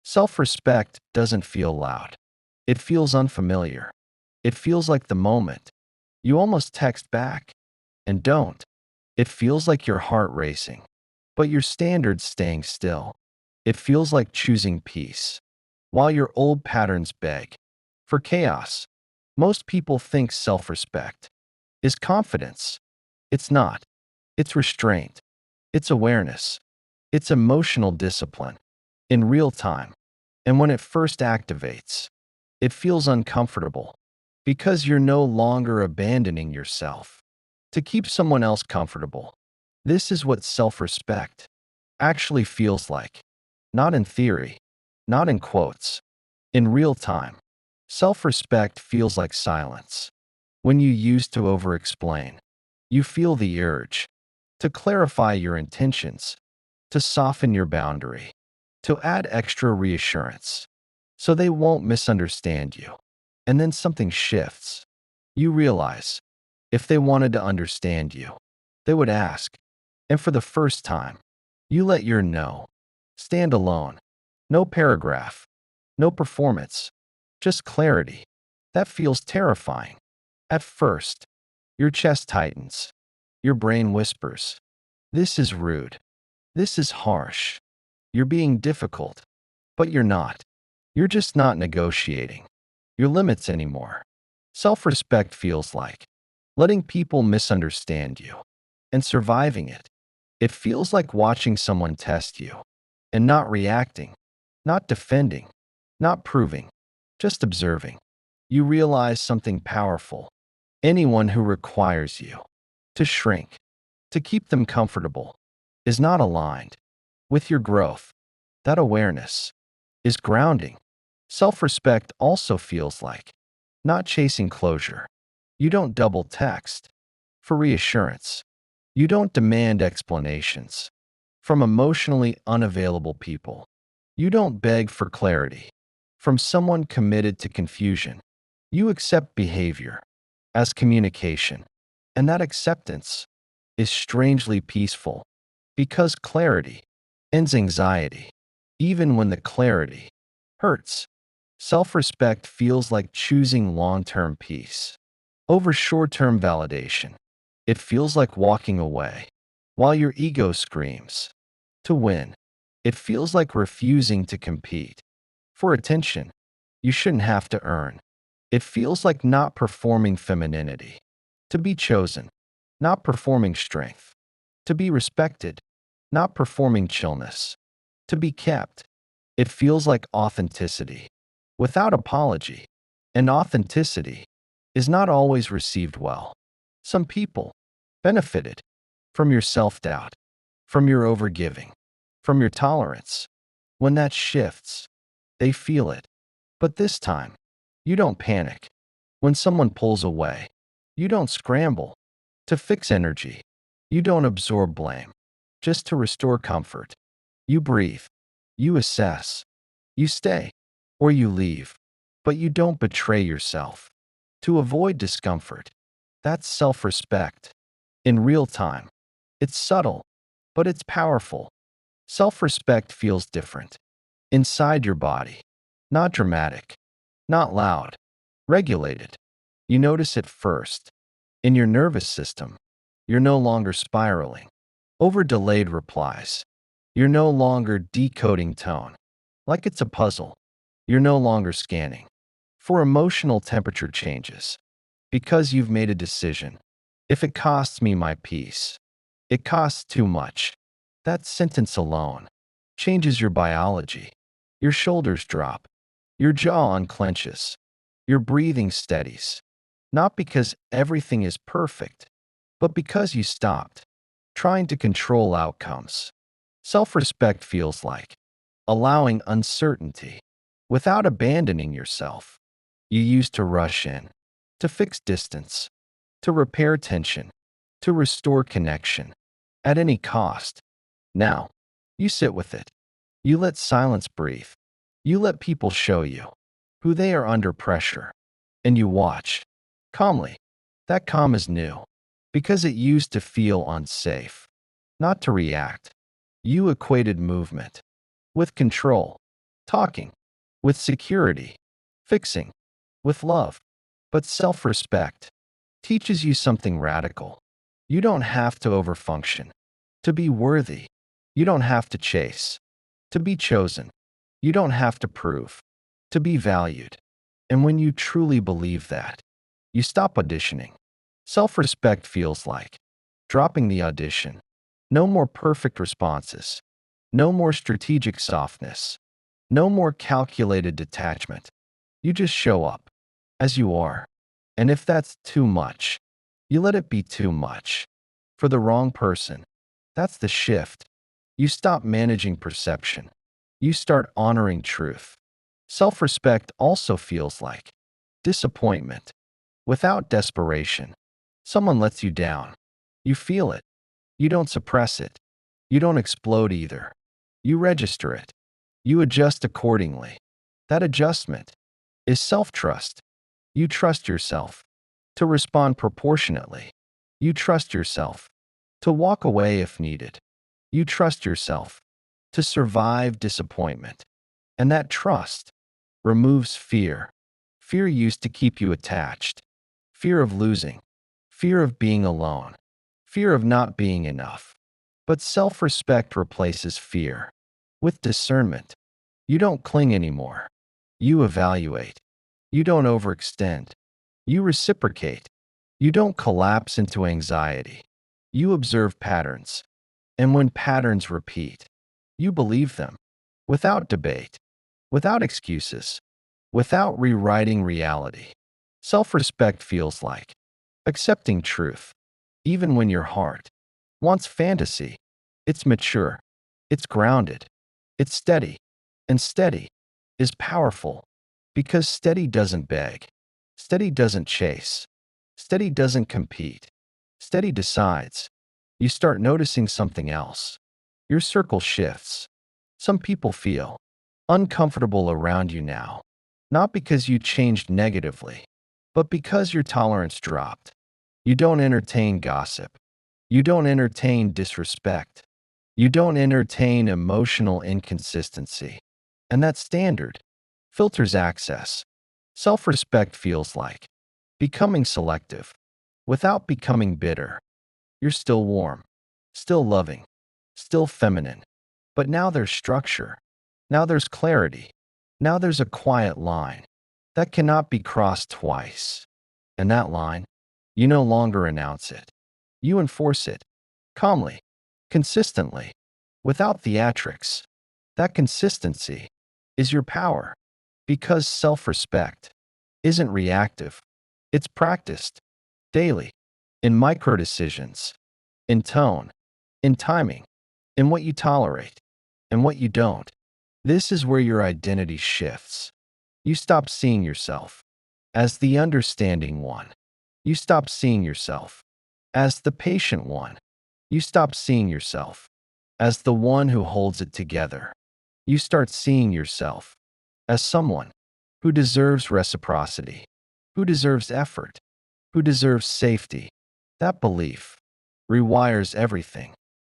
Self-respect doesn't feel loud. It feels unfamiliar. It feels like the moment. You almost text back and don't. It feels like your heart racing, but your standards staying still. It feels like choosing peace, while your old patterns beg for chaos. Most people think self-respect is confidence. It's not. It's restraint. It's awareness. It's emotional discipline in real time. And when it first activates, it feels uncomfortable because you're no longer abandoning yourself to keep someone else comfortable. This is what self-respect actually feels like. Not in theory, not in quotes. In real time, self-respect feels like silence. When you used to over-explain, you feel the urge to clarify your intentions, to soften your boundary, to add extra reassurance, so they won't misunderstand you. And then something shifts. You realize, if they wanted to understand you, they would ask. And for the first time, you let your no stand alone. No paragraph, no performance, just clarity. That feels terrifying. At first, your chest tightens. Your brain whispers, "This is rude. This is harsh. You're being difficult." But you're not. You're just not negotiating your limits anymore. Self-respect feels like letting people misunderstand you and surviving it. It feels like watching someone test you and not reacting, not defending, not proving, just observing. You realize something powerful. Anyone who requires you to shrink, to keep them comfortable, is not aligned with your growth. That awareness is grounding. Self-respect also feels like not chasing closure. You don't double text for reassurance. You don't demand explanations from emotionally unavailable people. You don't beg for clarity from someone committed to confusion. You accept behavior as communication, and that acceptance is strangely peaceful because clarity ends anxiety, even when the clarity hurts. Self-respect feels like choosing long-term peace over short-term validation. It feels like walking away while your ego screams to win. It feels like refusing to compete for attention you shouldn't have to earn. It feels like not performing femininity to be chosen, not performing strength to be respected, not performing chillness to be kept. It feels like authenticity without apology, and authenticity is not always received well. Some people benefited from your self-doubt, from your overgiving, from your tolerance. When that shifts, they feel it. But this time, you don't panic. When someone pulls away, you don't scramble to fix energy. You don't absorb blame just to restore comfort. You breathe. You assess. You stay or you leave. But you don't betray yourself to avoid discomfort. That's self-respect. In real time, it's subtle, but it's powerful. Self-respect feels different inside your body. Not dramatic, not loud, regulated. You notice it first. In your nervous system, you're no longer spiraling over delayed replies. You're no longer decoding tone like it's a puzzle. You're no longer scanning for emotional temperature changes because you've made a decision. If it costs me my peace, it costs too much. That sentence alone changes your biology. Your shoulders drop. Your jaw unclenches. Your breathing steadies. Not because everything is perfect, but because you stopped trying to control outcomes. Self-respect feels like allowing uncertainty without abandoning yourself. You used to rush in, to fix distance, to repair tension, to restore connection at any cost. Now, you sit with it. You let silence breathe. You let people show you who they are under pressure, and you watch calmly. That calm is new because it used to feel unsafe, not to react. You equated movement with control. talking, with security, fixing, with love. But self-respect teaches you something radical. You don't have to overfunction to be worthy. You don't have to chase to be chosen. You don't have to prove to be valued. And when you truly believe that, you stop auditioning. Self-respect feels like dropping the audition. No more perfect responses. No more strategic softness. No more calculated detachment. You just show up as you are. And if that's too much, you let it be too much. For the wrong person, that's the shift. You stop managing perception. You start honoring truth. Self-respect also feels like disappointment without desperation. Someone lets you down. You feel it. You don't suppress it. You don't explode either. You register it. You adjust accordingly. That adjustment is self-trust. You trust yourself to respond proportionately. You trust yourself to walk away if needed. You trust yourself to survive disappointment. And that trust removes fear. Fear used to keep you attached. Fear of losing. Fear of being alone. Fear of not being enough. But self-respect replaces fear with discernment. You don't cling anymore. You evaluate. You don't overextend. You reciprocate. You don't collapse into anxiety. You observe patterns. And when patterns repeat, you believe them without debate, without excuses, without rewriting reality. Self-respect feels like accepting truth, even when your heart wants fantasy. It's mature, it's grounded, it's steady, and steady is powerful because steady doesn't beg, steady doesn't chase, steady doesn't compete, steady decides. You start noticing something else. Your circle shifts. Some people feel uncomfortable around you now, not because you changed negatively, but because your tolerance dropped. You don't entertain gossip. You don't entertain disrespect. You don't entertain emotional inconsistency. And that standard filters access. Self-respect feels like becoming selective without becoming bitter. You're still warm, still loving, still feminine. But now there's structure. Now there's clarity. Now there's a quiet line that cannot be crossed twice. And that line, you no longer announce it. You enforce it calmly, consistently, without theatrics. That consistency is your power because self-respect isn't reactive. It's practiced daily in micro decisions, in tone, in timing, in what you tolerate and what you don't. This is where your identity shifts. You stop seeing yourself as the understanding one. You stop seeing yourself as the patient one. You stop seeing yourself as the one who holds it together. You start seeing yourself as someone who deserves reciprocity, who deserves effort, who deserves safety. That belief rewires everything.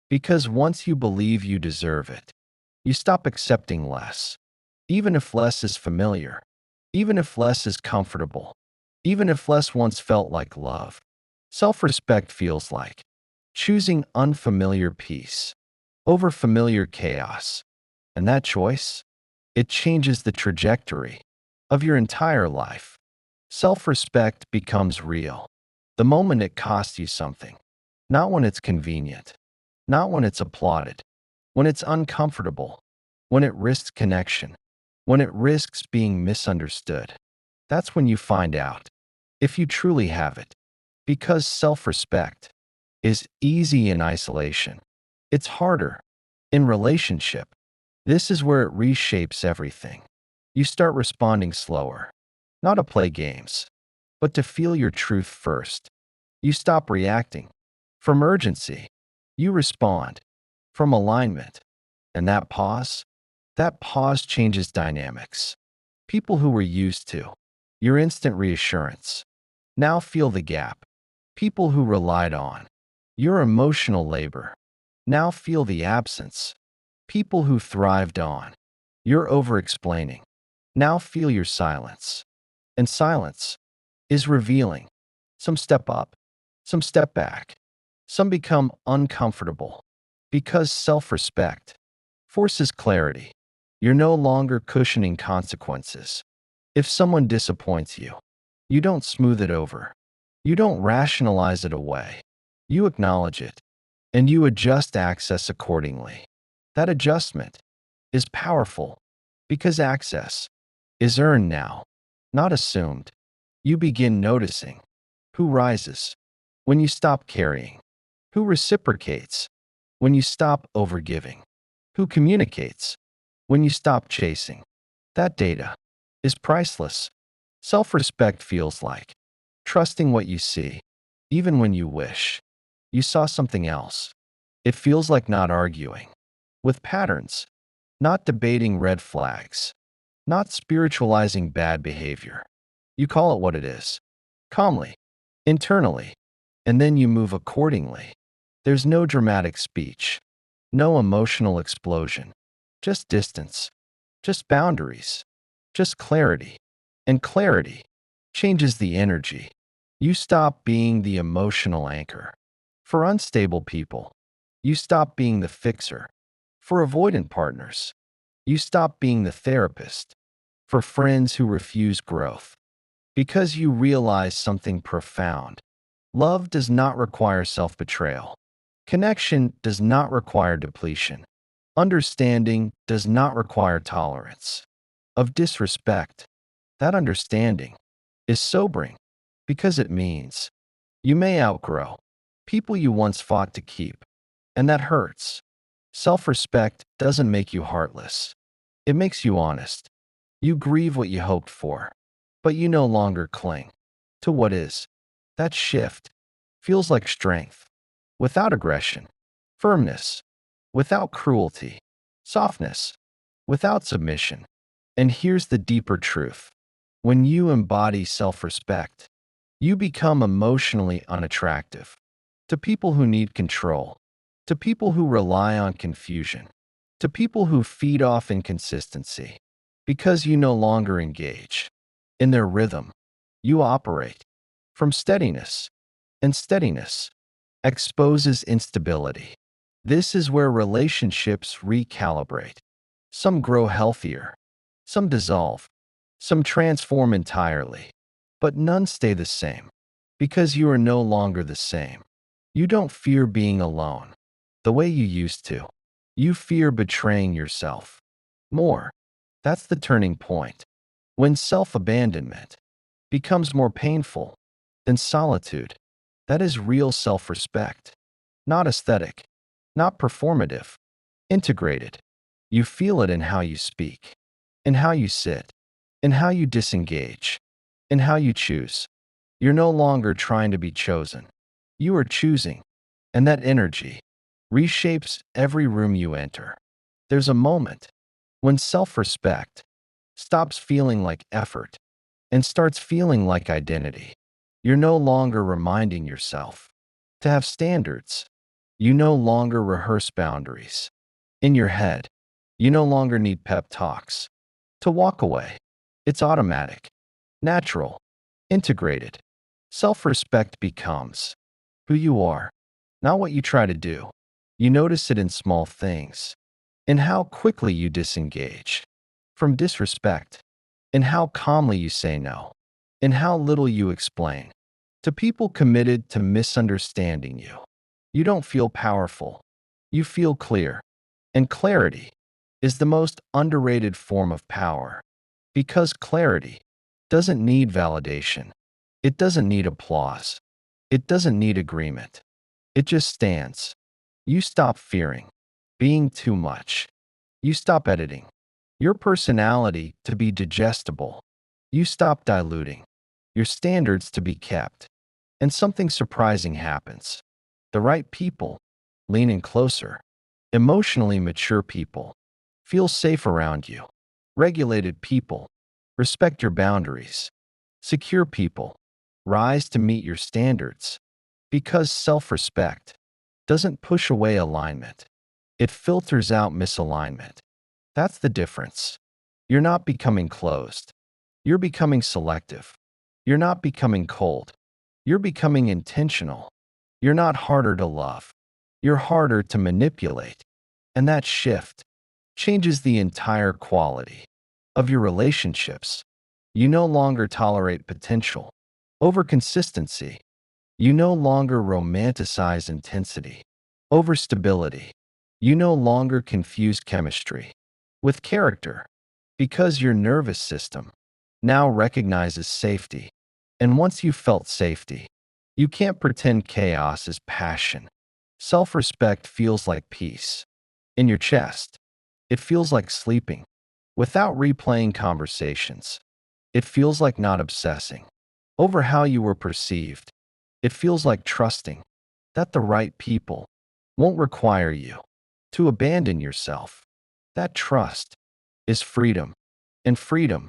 Because once you believe you deserve it, you stop accepting less. Even if less is familiar, even if less is comfortable, even if less once felt like love. Self-respect feels like choosing unfamiliar peace over familiar chaos. And that choice, it changes the trajectory of your entire life. Self-respect becomes real the moment it costs you something, not when it's convenient, not when it's applauded, when it's uncomfortable, when it risks connection, when it risks being misunderstood. That's when you find out if you truly have it. Because self-respect is easy in isolation. It's harder in relationship. This is where it reshapes everything. You start responding slower, not to play games, but to feel your truth first. You stop reacting from urgency. You respond from alignment. And that pause changes dynamics. People who were used to your instant reassurance now feel the gap. People who relied on your emotional labor now feel the absence. People who thrived on You're over-explaining. Now feel your silence. And silence is revealing. Some step up, some step back, some become uncomfortable. Because self-respect forces clarity. You're no longer cushioning consequences. If someone disappoints you, you don't smooth it over. You don't rationalize it away. You acknowledge it, and you adjust access accordingly. That adjustment is powerful because access is earned now, not assumed. You begin noticing who rises when you stop carrying, who reciprocates when you stop overgiving, who communicates when you stop chasing. That data is priceless. Self-respect feels like trusting what you see, even when you wish you saw something else. It feels like not arguing with patterns, not debating red flags, not spiritualizing bad behavior. You call it what it is, calmly, internally, and then you move accordingly. There's no dramatic speech, no emotional explosion, just distance, just boundaries, just clarity. And clarity changes the energy. You stop being the emotional anchor. For unstable people, you stop being the fixer. For avoidant partners, you stop being the therapist. For friends who refuse growth, because you realize something profound. Love does not require self-betrayal. Connection does not require depletion. Understanding does not require tolerance of disrespect. That understanding is sobering because it means you may outgrow people you once fought to keep, and that hurts. Self-respect doesn't make you heartless. It makes you honest. You grieve what you hoped for, but you no longer cling to what is. That shift feels like strength, without aggression, firmness, without cruelty, softness, without submission. And here's the deeper truth. When you embody self-respect, you become emotionally unattractive to people who need control, to people who rely on confusion, to people who feed off inconsistency. Because you no longer engage in their rhythm, you operate from steadiness, and steadiness exposes instability. This is where relationships recalibrate. Some grow healthier, some dissolve, some transform entirely, but none stay the same because you are no longer the same. You don't fear being alone the way you used to. You fear betraying yourself more. That's the turning point. When self-abandonment becomes more painful than solitude, that is real self-respect. Not aesthetic, not performative, integrated. You feel it in how you speak, in how you sit, in how you disengage, in how you choose. You're no longer trying to be chosen. You are choosing, and that energy reshapes every room you enter. There's a moment when self-respect stops feeling like effort and starts feeling like identity. You're no longer reminding yourself to have standards. You no longer rehearse boundaries. In your head, you no longer need pep talks to walk away. It's automatic, natural, integrated. Self-respect becomes who you are, not what you try to do. You notice it in small things, in how quickly you disengage from disrespect, in how calmly you say no, in how little you explain. To people committed to misunderstanding you, you don't feel powerful. You feel clear. And clarity is the most underrated form of power because clarity doesn't need validation. It doesn't need applause. It doesn't need agreement. It just stands. You stop fearing being too much. You stop editing your personality to be digestible. You stop diluting your standards to be kept. And something surprising happens. The right people lean in closer. Emotionally mature people feel safe around you. Regulated people respect your boundaries. Secure people rise to meet your standards. Because self-respect doesn't push away alignment. It filters out misalignment. That's the difference. You're not becoming closed. You're becoming selective. You're not becoming cold. You're becoming intentional. You're not harder to love. You're harder to manipulate. And that shift changes the entire quality of your relationships. You no longer tolerate potential over consistency. You no longer romanticize intensity over stability. You no longer confuse chemistry with character because your nervous system now recognizes safety. And once you've felt safety, you can't pretend chaos is passion. Self respect feels like peace in your chest. It feels like sleeping without replaying conversations. It feels like not obsessing over how you were perceived. It feels like trusting that the right people won't require you to abandon yourself. That trust is freedom, and freedom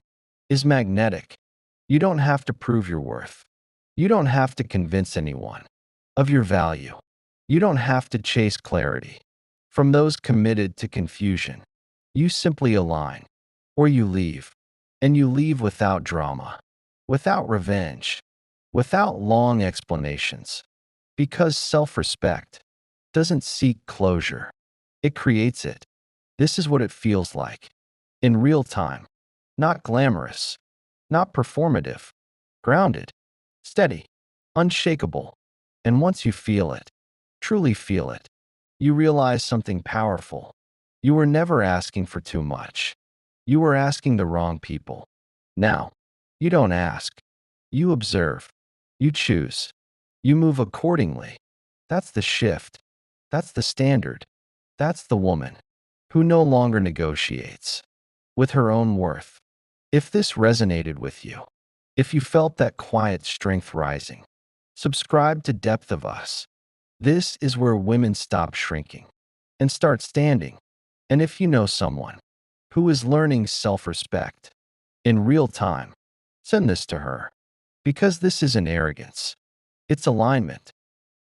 is magnetic. You don't have to prove your worth. You don't have to convince anyone of your value. You don't have to chase clarity from those committed to confusion. You simply align, or you leave, and you leave without drama, without revenge, without long explanations, because self-respect doesn't seek closure. It creates it. This is what it feels like in real time, not glamorous, not performative, grounded, steady, unshakable. And once you feel it, truly feel it, you realize something powerful. You were never asking for too much. You were asking the wrong people. Now, you don't ask. You observe. You choose. You move accordingly. That's the shift. That's the standard. That's the woman who no longer negotiates with her own worth. If this resonated with you, if you felt that quiet strength rising, subscribe to Depth of Us. This is where women stop shrinking and start standing. And if you know someone who is learning self-respect in real time, send this to her. Because this isn't arrogance, it's alignment.